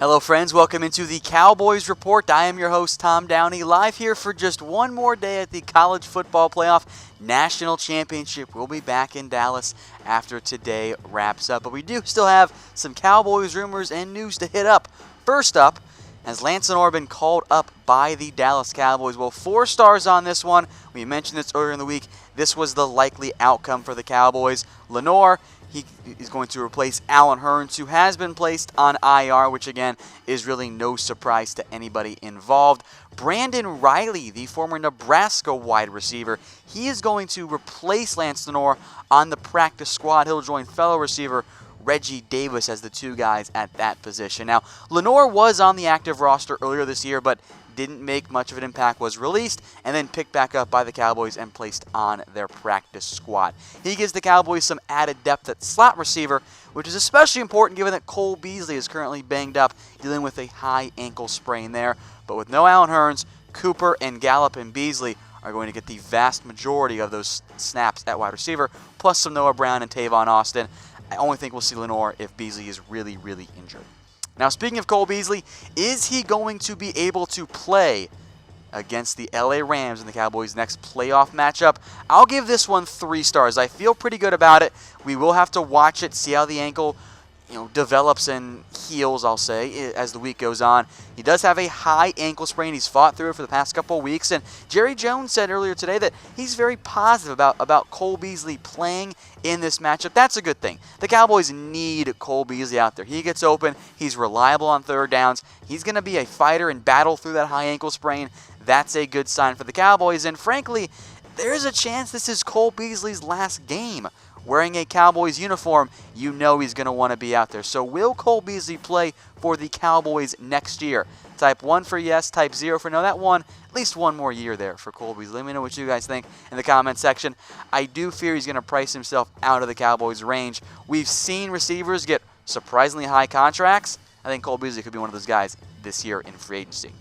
Hello friends, welcome into the Cowboys Report. I am your host, Tom Downey, live here for just one more day at the College Football Playoff National Championship. We'll be back in Dallas after today wraps up, but we do still have some Cowboys rumors and news to hit up. First up, has Lenoir been called up by the Dallas Cowboys? Well, 4 stars on this one. We mentioned this earlier in the week. This was the likely outcome for the Cowboys. Lenoir, he is going to replace Allen Hurns, who has been placed on IR, which again is really no surprise to anybody involved. Brandon Riley, the former Nebraska wide receiver, he is going to replace Lance Lenoir on the practice squad. He'll join fellow receiver Reggie Davis as the 2 guys at that position. Now, Lenoir was on the active roster earlier this year, but didn't make much of an impact, was released, and then picked back up by the Cowboys and placed on their practice squad. He gives the Cowboys some added depth at slot receiver, which is especially important given that Cole Beasley is currently banged up, dealing with a high ankle sprain there. But with no Allen Hurns, Cooper and Gallup and Beasley are going to get the vast majority of those snaps at wide receiver, plus some Noah Brown and Tavon Austin. I only think we'll see Lenoir if Beasley is really, really injured. Now, speaking of Cole Beasley, is he going to be able to play against the LA Rams in the Cowboys' next playoff matchup? I'll give this one 3 stars. I feel pretty good about it. We will have to watch it, see how the ankle develops and heals, I'll say, as the week goes on. He does have a high ankle sprain. He's fought through it for the past couple of weeks, and Jerry Jones said earlier today that he's very positive about Cole Beasley playing in this matchup. That's a good thing. The Cowboys need Cole Beasley out there. He gets open. He's reliable on third downs. He's going to be a fighter and battle through that high ankle sprain. That's a good sign for the Cowboys, and frankly, there's a chance this is Cole Beasley's last game wearing a Cowboys uniform. You know he's going to want to be out there. So will Cole Beasley play for the Cowboys next year? Type 1 for yes, type 0 for no. That one, at least one more year there for Cole Beasley. Let me know what you guys think in the comment section. I do fear he's going to price himself out of the Cowboys' range. We've seen receivers get surprisingly high contracts. I think Cole Beasley could be one of those guys this year in free agency.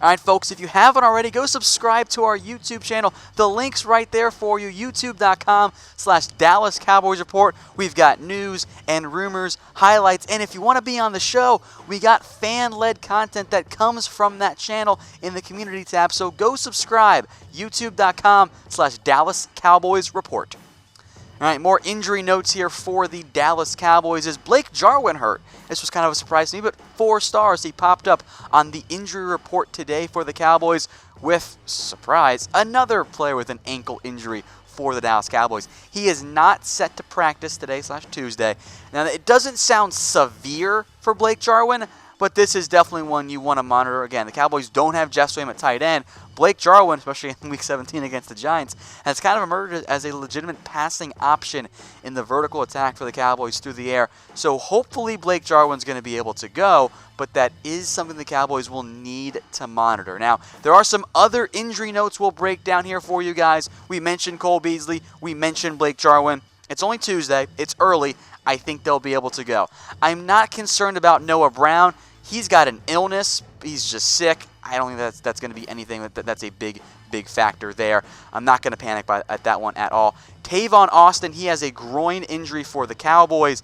All right, folks, if you haven't already, go subscribe to our YouTube channel. The link's right there for you, youtube.com/Dallas Cowboys Report. We've got news and rumors, highlights, and if you want to be on the show, we got fan-led content that comes from that channel in the community tab. So go subscribe, youtube.com/Dallas Cowboys Report. All right, more injury notes here for the Dallas Cowboys. Is Blake Jarwin hurt? This was kind of a surprise to me, but 4 stars. He popped up on the injury report today for the Cowboys with, surprise, another player with an ankle injury for the Dallas Cowboys. He is not set to practice today/Tuesday. Now, it doesn't sound severe for Blake Jarwin, but this is definitely one you want to monitor. Again, the Cowboys don't have Jeff Swaim at tight end. Blake Jarwin, especially in Week 17 against the Giants, has kind of emerged as a legitimate passing option in the vertical attack for the Cowboys through the air. So hopefully Blake Jarwin's going to be able to go, but that is something the Cowboys will need to monitor. Now, there are some other injury notes we'll break down here for you guys. We mentioned Cole Beasley. We mentioned Blake Jarwin. It's only Tuesday. It's early. I think they'll be able to go. I'm not concerned about Noah Brown. He's got an illness. He's just sick. I don't think that's going to be anything that's a big factor there. I'm not going to panic at that one at all. Tavon Austin, he has a groin injury for the Cowboys.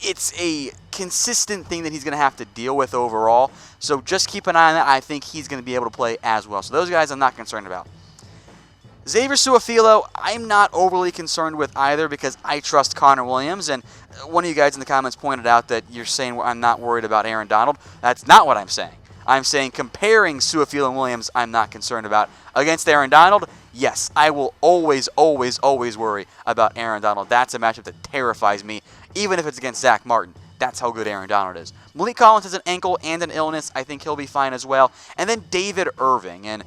It's a consistent thing that he's going to have to deal with overall. So just keep an eye on that. I think he's going to be able to play as well. So those guys I'm not concerned about. Xavier Su'a-Filo, I'm not overly concerned with either because I trust Connor Williams. And one of you guys in the comments pointed out that you're saying I'm not worried about Aaron Donald. That's not what I'm saying. I'm saying comparing Su'a-Filo and Williams, I'm not concerned about. Against Aaron Donald, yes, I will always worry about Aaron Donald. That's a matchup that terrifies me, even if it's against Zach Martin. That's how good Aaron Donald is. Malik Collins has an ankle and an illness. I think he'll be fine as well. And then David Irving. And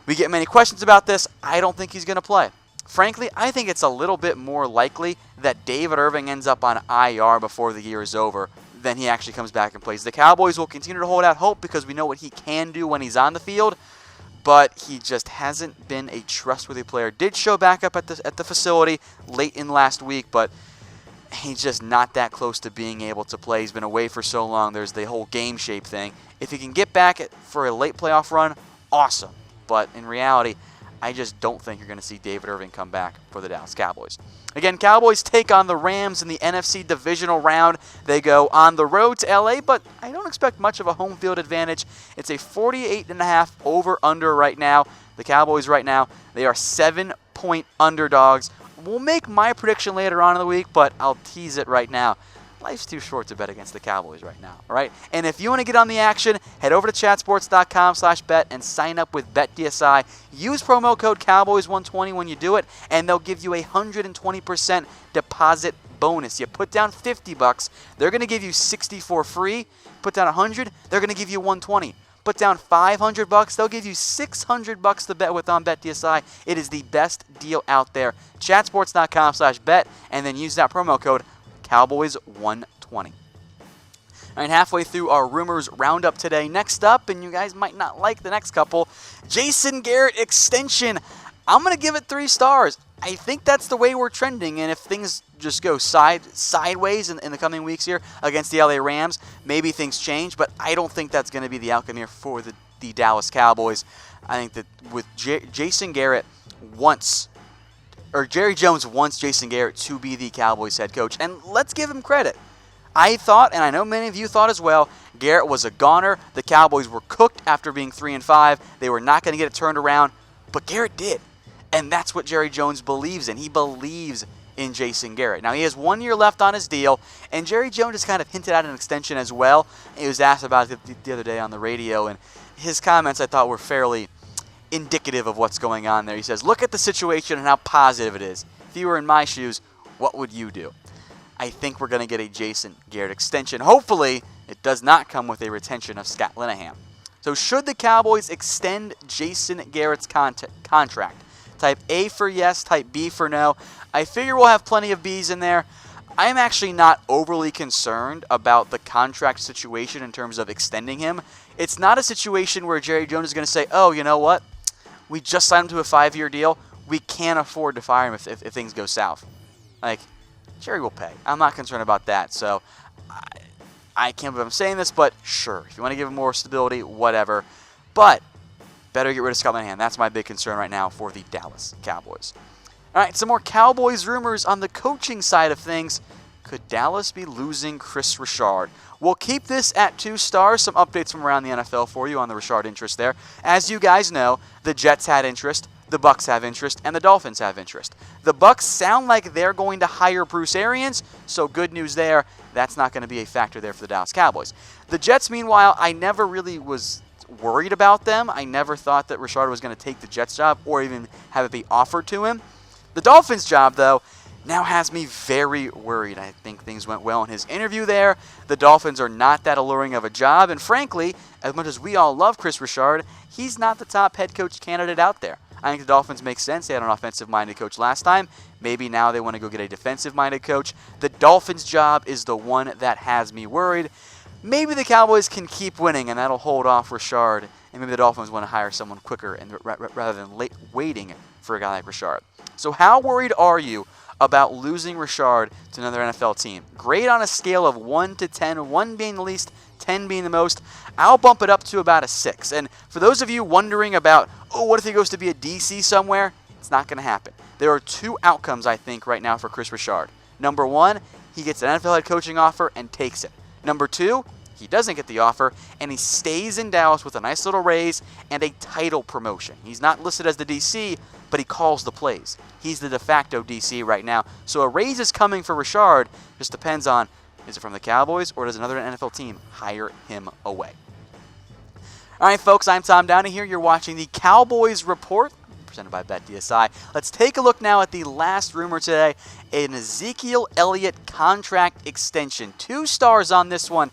we get many questions about this. I don't think he's going to play. Frankly, I think it's a little bit more likely that David Irving ends up on IR before the year is over than he actually comes back and plays. The Cowboys will continue to hold out hope because we know what he can do when he's on the field, but he just hasn't been a trustworthy player. Did show back up at the facility late in last week, but he's just not that close to being able to play. He's been away for so long. There's the whole game shape thing. If he can get back for a late playoff run, awesome. But in reality, I just don't think you're going to see David Irving come back for the Dallas Cowboys. Again, Cowboys take on the Rams in the NFC divisional round. They go on the road to LA, but I don't expect much of a home field advantage. It's a 48.5 over-under right now. The Cowboys right now, they are 7-point underdogs. We'll make my prediction later on in the week, but I'll tease it right now. Life's too short to bet against the Cowboys right now, all right? And if you want to get on the action, head over to chatsports.com/bet and sign up with BetDSI. Use promo code Cowboys120 when you do it, and they'll give you a 120% deposit bonus. You put down $50, they're going to give you $60 for free. Put down $100, they're going to give you $120. Put down $500, they'll give you $600 to bet with on BetDSI. It is the best deal out there. Chatsports.com/bet, and then use that promo code Cowboys120. All right, halfway through our rumors roundup today. Next up, and you guys might not like the next couple, Jason Garrett extension. I'm going to give it 3 stars. I think that's the way we're trending, and if things just go sideways in the coming weeks here against the LA Rams, maybe things change, but I don't think that's going to be the outcome here for the Dallas Cowboys. I think that with Jason Garrett Jerry Jones wants Jason Garrett to be the Cowboys head coach, and let's give him credit. I thought, and I know many of you thought as well, Garrett was a goner. The Cowboys were cooked after being 3-5. They were not going to get it turned around, but Garrett did, and that's what Jerry Jones believes in. He believes in Jason Garrett. Now, he has 1 year left on his deal, and Jerry Jones has kind of hinted at an extension as well. He was asked about it the other day on the radio, and his comments I thought were fairly indicative of what's going on there. He says, look at the situation and how positive it is. If you were in my shoes, what would you do? I think we're going to get a Jason Garrett extension. Hopefully, it does not come with a retention of Scott Linehan. So should the Cowboys extend Jason Garrett's contract? Type A for yes, type B for no. I figure we'll have plenty of B's in there. I'm actually not overly concerned about the contract situation in terms of extending him. It's not a situation where Jerry Jones is going to say, oh, you know what? We just signed him to a 5-year deal. We can't afford to fire him if things go south. Like, Jerry will pay. I'm not concerned about that. So, I can't believe I'm saying this, but sure. If you want to give him more stability, whatever. But, better get rid of Scott Linehan. That's my big concern right now for the Dallas Cowboys. All right, some more Cowboys rumors on the coaching side of things. Could Dallas be losing Kris Richard? We'll keep this at 2 stars. Some updates from around the NFL for you on the Richard interest there. As you guys know, the Jets had interest, the Bucs have interest, and the Dolphins have interest. The Bucs sound like they're going to hire Bruce Arians, so good news there. That's not going to be a factor there for the Dallas Cowboys. The Jets, meanwhile, I never really was worried about them. I never thought that Richard was going to take the Jets job or even have it be offered to him. The Dolphins job, though, now has me very worried. I think things went well in his interview there. The Dolphins are not that alluring of a job, and frankly, as much as we all love Kris Richard, he's not the top head coach candidate out there. I think the Dolphins make sense. They had an offensive-minded coach last time. Maybe now they want to go get a defensive-minded coach. The Dolphins job is the one that has me worried. Maybe the Cowboys can keep winning, and that'll hold off Richard, and maybe the Dolphins want to hire someone quicker and rather than waiting for a guy like Richard. So how worried are you about losing Richard to another NFL team? Grade on a scale of 1 to 10, 1 being the least, 10 being the most. I'll bump it up to about a 6. And for those of you wondering about, oh, what if he goes to be a DC somewhere? It's not going to happen. There are 2 outcomes, I think, right now for Kris Richard. Number 1, he gets an NFL head coaching offer and takes it. Number 2, he doesn't get the offer, and he stays in Dallas with a nice little raise and a title promotion. He's not listed as the DC, but he calls the plays. He's the de facto DC right now. So a raise is coming for Richard. Just depends on, is it from the Cowboys or does another NFL team hire him away? All right, folks, I'm Tom Downey here. You're watching the Cowboys Report, presented by BetDSI. Let's take a look now at the last rumor today, an Ezekiel Elliott contract extension. 2 stars on this one.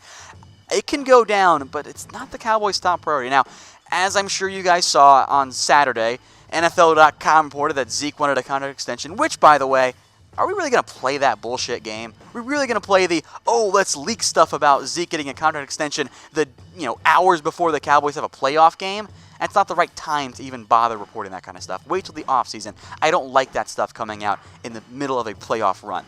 It can go down, but it's not the Cowboys' top priority. Now, as I'm sure you guys saw on Saturday, NFL.com reported that Zeke wanted a contract extension, which, by the way, are we really going to play that bullshit game? Are we really going to play the, oh, let's leak stuff about Zeke getting a contract extension hours before the Cowboys have a playoff game? That's not the right time to even bother reporting that kind of stuff. Wait till the offseason. I don't like that stuff coming out in the middle of a playoff run.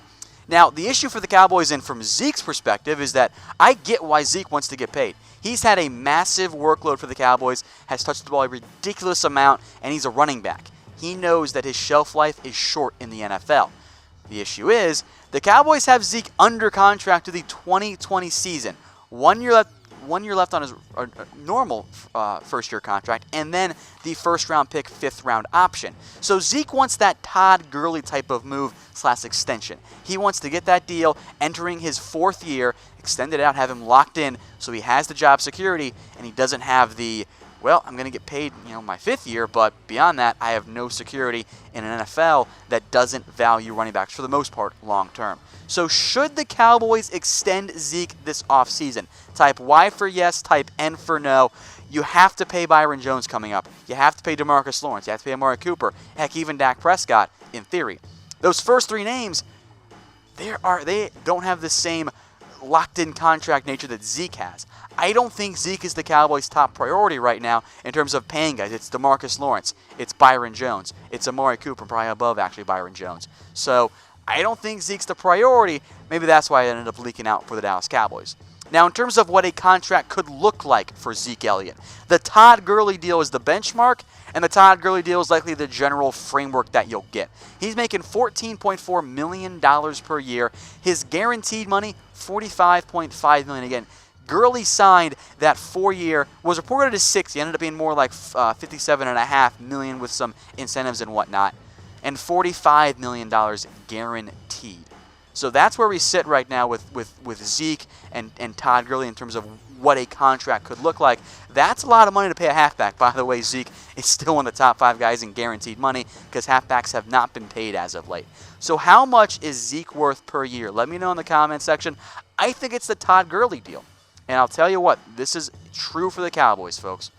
Now, the issue for the Cowboys, and from Zeke's perspective, is that I get why Zeke wants to get paid. He's had a massive workload for the Cowboys, has touched the ball a ridiculous amount, and he's a running back. He knows that his shelf life is short in the NFL. The issue is, the Cowboys have Zeke under contract to the 2020 season. 1 year left on his normal first-year contract, and then the first-round pick, fifth-round option. So Zeke wants that Todd Gurley type of move / extension. He wants to get that deal entering his fourth year, extend it out, have him locked in so he has the job security, and he doesn't have the, well, I'm going to get paid, my fifth year, but beyond that, I have no security in an NFL that doesn't value running backs for the most part long term. So should the Cowboys extend Zeke this offseason? Type Y for yes, type N for no. You have to pay Byron Jones coming up. You have to pay DeMarcus Lawrence. You have to pay Amari Cooper. Heck, even Dak Prescott, in theory. Those first three names, they don't have the same locked-in contract nature that Zeke has. I don't think Zeke is the Cowboys' top priority right now in terms of paying guys. It's DeMarcus Lawrence. It's Byron Jones. It's Amari Cooper, probably above, actually, Byron Jones. So I don't think Zeke's the priority. Maybe that's why it ended up leaking out for the Dallas Cowboys. Now, in terms of what a contract could look like for Zeke Elliott, the Todd Gurley deal is the benchmark, and the Todd Gurley deal is likely the general framework that you'll get. He's making $14.4 million per year. His guaranteed money, $45.5 million. Again, Gurley signed that 4-year, was reported as 6. He ended up being more like $57.5 million with some incentives and whatnot, and $45 million guaranteed. So that's where we sit right now with Zeke and Todd Gurley in terms of what a contract could look like. That's a lot of money to pay a halfback. By the way, Zeke is still one of the top 5 guys in guaranteed money because halfbacks have not been paid as of late. So how much is Zeke worth per year? Let me know in the comment section. I think it's the Todd Gurley deal. And I'll tell you what, this is true for the Cowboys, folks.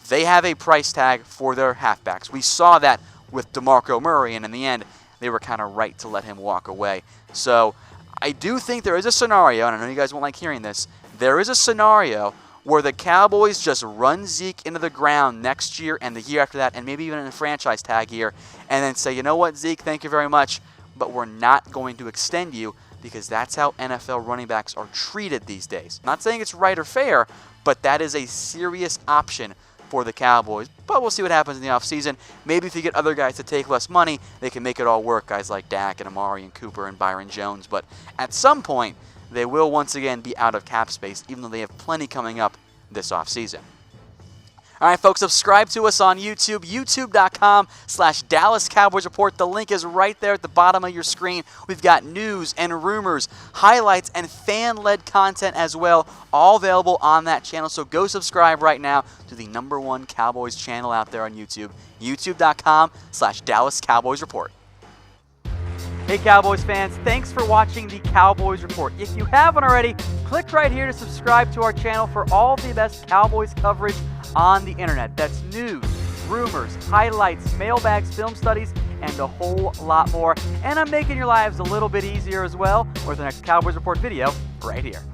They have a price tag for their halfbacks. We saw that with DeMarco Murray, and in the end, they were kind of right to let him walk away. So I do think there is a scenario, and I know you guys won't like hearing this, there is a scenario where the Cowboys just run Zeke into the ground next year and the year after that, and maybe even in a franchise tag year, and then say, you know what, Zeke, thank you very much, but we're not going to extend you because that's how NFL running backs are treated these days. Not saying it's right or fair, but that is a serious option for the Cowboys. But we'll see what happens in the offseason. Maybe if you get other guys to take less money, they can make it all work. Guys like Dak and Amari and Cooper and Byron Jones. But at some point, they will once again be out of cap space, even though they have plenty coming up this offseason. All right, folks, subscribe to us on YouTube, youtube.com/Dallas Cowboys Report. The link is right there at the bottom of your screen. We've got news and rumors, highlights, and fan-led content as well, all available on that channel. So go subscribe right now to the #1 Cowboys channel out there on YouTube, youtube.com/Dallas Cowboys Report. Hey Cowboys fans, thanks for watching the Cowboys Report. If you haven't already, click right here to subscribe to our channel for all the best Cowboys coverage on the internet. That's news, rumors, highlights, mailbags, film studies, and a whole lot more. And I'm making your lives a little bit easier as well with the next Cowboys Report video right here.